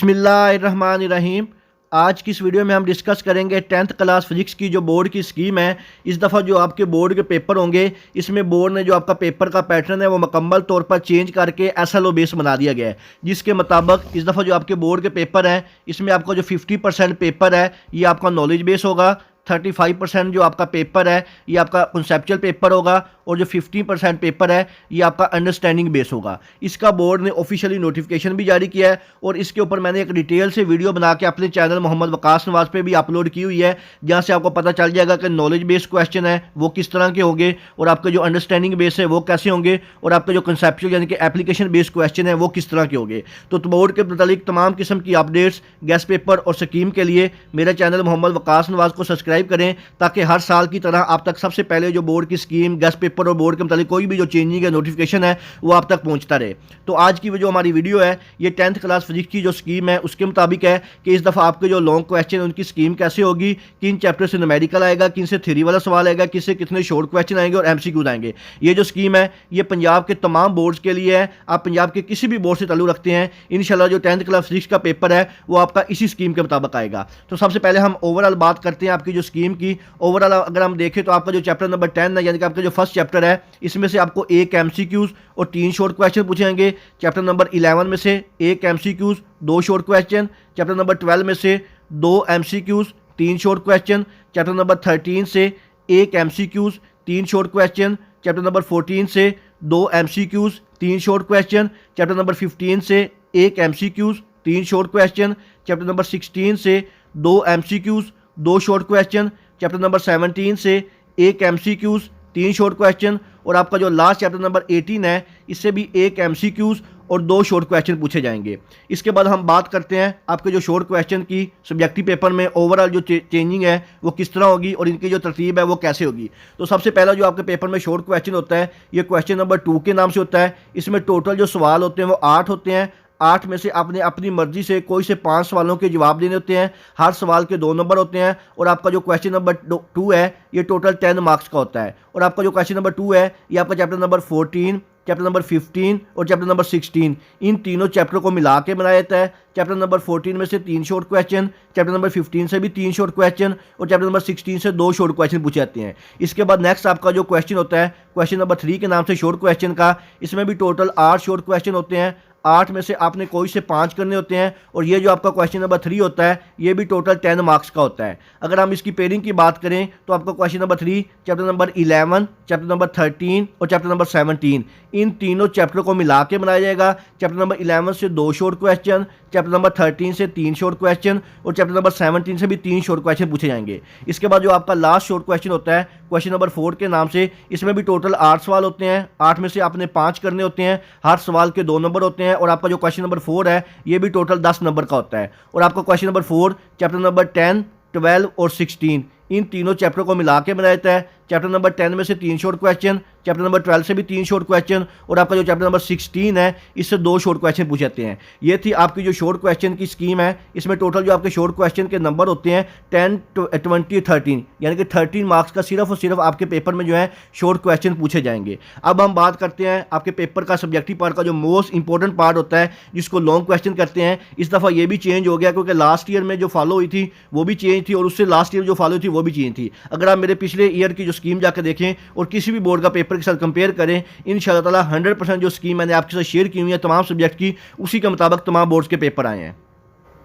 बिस्मिल्लाहिर्रहमानिर्रहीम। आज की इस वीडियो में हम डिस्कस करेंगे 10th क्लास फिजिक्स की जो बोर्ड की स्कीम है। इस दफ़ा जो आपके बोर्ड के पेपर होंगे, इसमें बोर्ड ने जो आपका पेपर का पैटर्न है वो मुकम्मल तौर पर चेंज करके SLO बेस बना दिया गया है, जिसके मुताबिक इस दफ़ा जो आपके बोर्ड के पेपर हैं इसमें आपका जो 50% पेपर है ये आपका नॉलेज बेस होगा, 35% जो आपका पेपर है ये आपका कंसेप्चुअल पेपर होगा और जो 15% पेपर है ये आपका अंडरस्टैंडिंग बेस होगा। इसका बोर्ड ने ऑफिशियली नोटिफिकेशन भी जारी किया है और इसके ऊपर मैंने एक डिटेल से वीडियो बना के अपने चैनल मोहम्मद वकास नवाज पे भी अपलोड की हुई है, जहाँ से आपको पता चल जाएगा कि नॉलेज बेस्ड क्वेश्चन है वो किस तरह के होंगे और आपके जो अंडरस्टैंडिंग बेस है वो कैसे होंगे और आपका जो कंसेप्चुअल यानी कि एप्लीकेशन बेस्ड क्वेश्चन है वो किस तरह के होंगे। तो बोर्ड के मुतालिक तमाम किस्म की अपडेट्स, गेस्ट पेपर और स्कीम के लिए मेरे चैनल मोहम्मद वकास नवाज को सब्सक्राइब करें, ताकि हर साल की तरह आप तक सबसे पहले जो बोर्ड की स्कीम, गेस्ट पेपर और बोर्ड के मुतालिक कोई भी जो चेंजिंग है नोटिफिकेशन है वो आप तक पहुंचता रहे। तो आज की जो हमारी वीडियो है ये 10th क्लास फिजिक्स की जो स्कीम है उसके मुताबिक है कि इस दफ़ा आपके जो लॉन्ग क्वेश्चन है उनकी स्कीम कैसे होगी, किन चैप्टर से न्यूमेरिकल आएगा, किन से थ्योरी वाला सवाल आएगा, किससे कितने शॉर्ट क्वेश्चन आएंगे और MCQ आएंगे। ये जो स्कीम है ये पंजाब के तमाम बोर्ड्स के लिए है। आप पंजाब के किसी भी बोर्ड से ताल्लुक रखते हैं, इंशाल्लाह जो 10th क्लास फिजिक्स का पेपर है वो आपका इसी स्कीम के मुताबिक आएगा। तो सबसे पहले हम ओवरऑल बात करते हैं आपकी जो स्कीम की। ओवरऑल अगर हम देखें तो आपका जो चैप्टर नंबर 10 है यानी कि आपका जो फर्स्ट चैप्टर है इसमें से आपको 1 MCQs और 3 शॉर्ट क्वेश्चन पूछे जाएंगे। चैप्टर नंबर 11 में से 1 MCQs 2 short question. Chapter number 12 में से 2 MCQs 3 short question. Chapter number 13 से 1 MCQs 3 short question. Chapter number 14 से 2 MCQs 3 short question. Chapter number 15 से 1 MCQs 3 short question. Chapter number 16 से 2 MCQs 2 short question. Chapter number 17 से 1 MCQs 3 short question और आपका जो लास्ट चैप्टर नंबर 18 है इससे भी 1 MCQs और 2 शॉर्ट क्वेश्चन पूछे जाएंगे। इसके बाद हम बात करते हैं आपके जो शॉर्ट क्वेश्चन की सब्जेक्टिव पेपर में ओवरऑल जो चेंजिंग है वो किस तरह होगी और इनकी जो तरतीब है वो कैसे होगी। तो सबसे पहला जो आपके पेपर में शॉर्ट क्वेश्चन होता है ये क्वेश्चन नंबर 2 के नाम से होता है। इसमें टोटल जो सवाल होते हैं वो 8 होते हैं। 8 में से आपने अपनी मर्जी से कोई से 5 सवालों के जवाब देने होते हैं। हर सवाल के 2 नंबर होते हैं और आपका जो क्वेश्चन नंबर 2 है ये टोटल 10 मार्क्स का होता है। और आपका जो क्वेश्चन नंबर 2 है ये आपका चैप्टर नंबर 14, चैप्टर नंबर 15 और चैप्टर नंबर 16 इन तीनों चैप्टरों को मिला के बनाया जाता है। चैप्टर नंबर 14 में से 3 शॉर्ट क्वेश्चन, चैप्टर नंबर 15 से भी 3 शॉर्ट क्वेश्चन और चैप्टर नंबर 16 से 2 शॉर्ट क्वेश्चन पूछे जाते हैं। इसके बाद नेक्स्ट आपका जो क्वेश्चन होता है क्वेश्चन नंबर 3 के नाम से शॉर्ट क्वेश्चन का, इसमें भी टोटल 8 शॉर्ट क्वेश्चन होते हैं। 8 में से आपने कोई से 5 करने होते हैं और ये जो आपका क्वेश्चन नंबर 3 होता है ये भी टोटल 10 मार्क्स का होता है। अगर हम इसकी पेयरिंग की बात करें तो आपका question number 3 chapter number 11, chapter number 13 और चैप्टर नंबर 17 इन तीनों चैप्टरों को मिला के बनाया जाएगा। चैप्टर नंबर 11 से 2 शॉर्ट क्वेश्चन, चैप्टर नंबर 13 से 3 शॉर्ट क्वेश्चन और चैप्टर नंबर 17 से भी 3 शॉर्ट क्वेश्चन पूछे जाएंगे। इसके बाद जो आपका लास्ट शॉर्ट क्वेश्चन होता है क्वेश्चन नंबर 4 के नाम से, इसमें भी टोटल 8 सवाल होते हैं। 8 में से आपने 5 करने होते हैं। हर सवाल के 2 नंबर होते हैं और आपका जो क्वेश्चन नंबर 4 है ये भी टोटल 10 नंबर का होता है। और आपका क्वेश्चन नंबर 4 चैप्टर नंबर 10, 12 और 16 इन तीनों चैप्टर को मिला के बनाया जाता है। चैप्टर नंबर 10 में से 3 शॉर्ट क्वेश्चन, चैप्टर नंबर 12 से भी 3 शॉर्ट क्वेश्चन और आपका जो चैप्टर नंबर 16 है इससे 2 शॉर्ट क्वेश्चन पूछे जाते हैं। ये थी आपकी जो शॉर्ट क्वेश्चन की स्कीम है। इसमें टोटल जो आपके शॉर्ट क्वेश्चन के नंबर होते हैं 10, 20, 13 यानी कि 13 मार्क्स का सिर्फ और सिर्फ आपके पेपर में जो है शॉर्ट क्वेश्चन पूछे जाएंगे। अब हम बात करते हैं आपके पेपर का सब्जेक्टिव पार्ट का जो मोस्ट इंपॉर्टेंट पार्ट होता है जिसको लॉन्ग क्वेश्चन करते हैं। इस दफ़ा ये भी चेंज हो गया क्योंकि लास्ट ईयर में जो फॉलो हुई थी वो भी चेंज थी और उससे लास्ट ईयर जो फॉलो हुई थी वो भी चेंज थी। अगर आप मेरे पिछले ईयर की जो स्कीम जाकर देखें और किसी भी बोर्ड का पेपर के साथ कंपेयर करें, इंशाअल्लाह ताला 100% जो स्कीम मैंने आपके साथ शेयर की हुई है तमाम सब्जेक्ट की उसी के मुताबिक तमाम बोर्ड्स के पेपर आए हैं।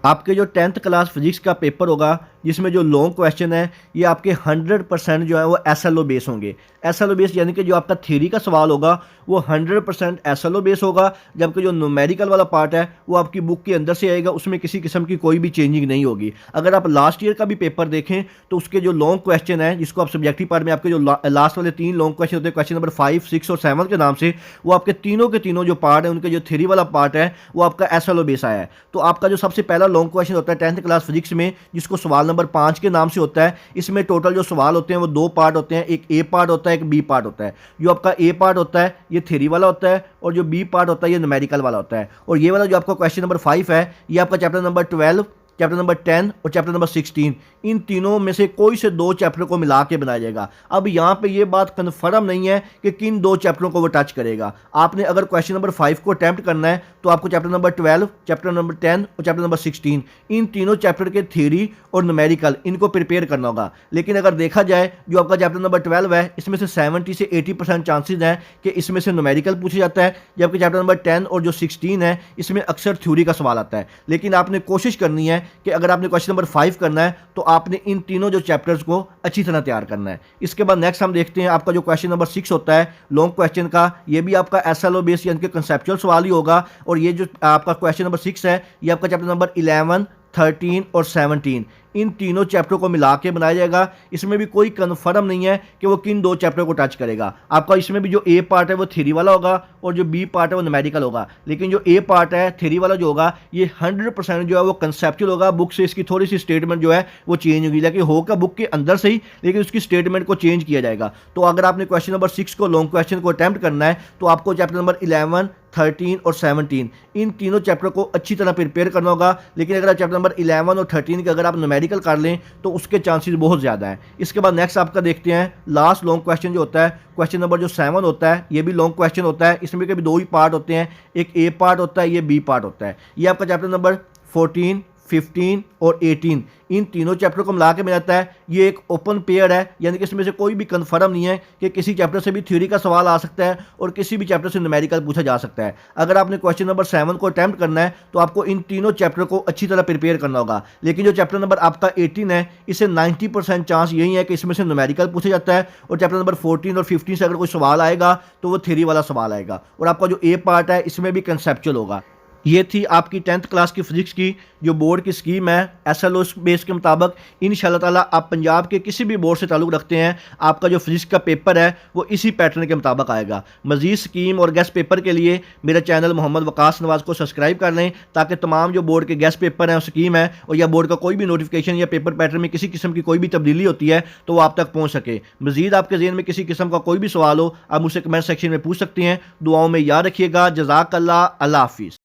आपके जो 10th क्लास फिजिक्स का पेपर होगा जिसमें जो लॉन्ग क्वेश्चन है ये आपके 100% जो है वो SLO बेस होंगे। SLO बेस यानी कि जो आपका थ्योरी का सवाल होगा वो 100% SLO बेस होगा, जबकि जो न्यूमेरिकल वाला पार्ट है वो आपकी बुक के अंदर से आएगा, उसमें किसी किस्म की कोई भी चेंजिंग नहीं होगी। अगर आप लास्ट ईयर का भी पेपर देखें तो उसके जो लॉन्ग क्वेश्चन है जिसको आप सब्जेक्टिव पार्ट में आपके जो लास्ट वाले 3 लॉन्ग क्वेश्चन होते हैं क्वेश्चन नंबर 5, 6 और 7 के नाम से, वो आपके तीनों के तीनों जो पार्ट है उनके जो थ्योरी वाला पार्ट है वो आपका SLO बेस आया है। तो आपका जो सबसे पहला लॉन्ग क्वेश्चन होता है 10th क्लास फिजिक्स में जिसको सवाल नंबर 5 के नाम से होता है, इसमें टोटल जो सवाल होते हैं वो 2 पार्ट होते हैं, एक A पार्ट होता है, एक B पार्ट होता है। जो आपका A पार्ट होता है ये थ्योरी वाला होता है और जो B पार्ट होता है ये न्यूमेरिकल वाला होता है। और ये वाला जो आपका क्वेश्चन नंबर 5 है ये आपका चैप्टर नंबर 12, चैप्टर नंबर 10 और चैप्टर नंबर 16, इन तीनों में से कोई से 2 चैप्टर को मिला के बनाया जाएगा। अब यहाँ पे ये बात कन्फर्म नहीं है कि किन 2 चैप्टरों को वो टच करेगा। आपने अगर क्वेश्चन नंबर 5 को अटैम्प्ट करना है तो आपको चैप्टर नंबर 12, चैप्टर नंबर 10 और चैप्टर नंबर 16, इन तीनों चैप्टर के थ्योरी और न्यूमेरिकल इनको प्रिपेयर करना होगा। लेकिन अगर देखा जाए जो आपका चैप्टर नंबर 12 है, इसमें से 70 से 80% चांसेस हैं कि इसमें से न्यूमेरिकल पूछा जाता है, जबकि चैप्टर नंबर 10 और जो 16 है इसमें अक्सर थ्योरी का सवाल आता है। लेकिन आपने कोशिश करनी है कि अगर आपने क्वेश्चन नंबर 5 करना है तो आपने इन तीनों जो चैप्टर्स को अच्छी तरह तैयार करना है। इसके बाद नेक्स्ट हम देखते हैं आपका जो क्वेश्चन नंबर 6 होता है लॉन्ग क्वेश्चन का, ये भी आपका एसएलओ बेस यानी कि कंसेप्चुअल सवाल ही होगा। और ये जो आपका क्वेश्चन नंबर 6 है ये आपका चैप्टर नंबर 11, 13 और 17, इन तीनों चैप्टरों को मिला के बनाया जाएगा। इसमें भी कोई कन्फर्म नहीं है कि वो किन 2 चैप्टर को टच करेगा। आपका इसमें भी जो ए पार्ट है वो थ्योरी वाला होगा और जो बी पार्ट है वो न्यूमेरिकल होगा। लेकिन जो ए पार्ट है थ्योरी वाला जो होगा ये 100% जो है वो कंसेप्चुअल होगा। बुक से इसकी थोड़ी सी स्टेटमेंट जो है वो चेंज होगी, लेकिन होगा बुक के अंदर से ही, लेकिन उसकी स्टेटमेंट को चेंज किया जाएगा। तो अगर आपने क्वेश्चन नंबर 6 को लॉन्ग क्वेश्चन को अटैम्प्ट करना है तो आपको चैप्टर नंबर 11, 13 और 17 इन तीनों चैप्टर को अच्छी तरह प्रिपेयर करना होगा। लेकिन अगर आप चैप्टर नंबर 11 और 13 के अगर आप न्यूमेरिकल कर लें तो उसके चांसेस बहुत ज़्यादा हैं। इसके बाद नेक्स्ट आपका देखते हैं लास्ट लॉन्ग क्वेश्चन जो होता है, क्वेश्चन नंबर जो 7 होता है ये भी लॉन्ग क्वेश्चन होता है। इसमें कभी 2 ही पार्ट होते हैं, एक ए पार्ट होता है, ये बी पार्ट होता है। ये आपका चैप्टर नंबर 14, 15 और 18 इन तीनों चैप्टर को मिला के मिल जाता है। ये एक ओपन पेयर है, यानी कि इसमें से कोई भी कन्फर्म नहीं है कि किसी चैप्टर से भी थ्योरी का सवाल आ सकता है और किसी भी चैप्टर से न्यूमेरिकल पूछा जा सकता है। अगर आपने क्वेश्चन नंबर 7 को अटैम्प्ट करना है तो आपको इन तीनों चैप्टर को अच्छी तरह प्रिपेयर करना होगा। लेकिन जो चैप्टर नंबर आपका 18 है इससे 90% चांस यही है कि इसमें से न्यूमेरिकल पूछा जाता है और चैप्टर नंबर 14 और 15 से अगर कोई सवाल आएगा तो वो थ्योरी वाला सवाल आएगा। और आपका जो ए पार्ट है इसमें भी कंसेप्चुअल होगा। ये थी आपकी 10th क्लास की फिजिक्स की जो बोर्ड की स्कीम है एसएलओ बेस के मुताबिक। इंशाल्लाह ताला आप पंजाब के किसी भी बोर्ड से ताल्लुक़ रखते हैं, आपका जो फिजिक्स का पेपर है वो इसी पैटर्न के मुताबिक आएगा। मज़ीद स्कीम और गेस्ट पेपर के लिए मेरा चैनल मोहम्मद वकास नवाज़ को सब्सक्राइब कर लें, ताकि तमाम जो बोर्ड के गेस्ट पेपर हैं, स्कीम है और या बोर्ड का कोई भी नोटिफिकेशन या पेपर पैटर्न में किसी किस्म की कोई भी तब्दीली होती है तो वो आप तक पहुँच सके। मज़ीद आपके ज़हन में किसी किस्म का कोई भी सवाल हो आप मुझसे कमेंट सेक्शन में पूछ सकते हैं। दुआओं में याद रखिएगा। जज़ाकल्लाह। अल्लाह हाफिज़।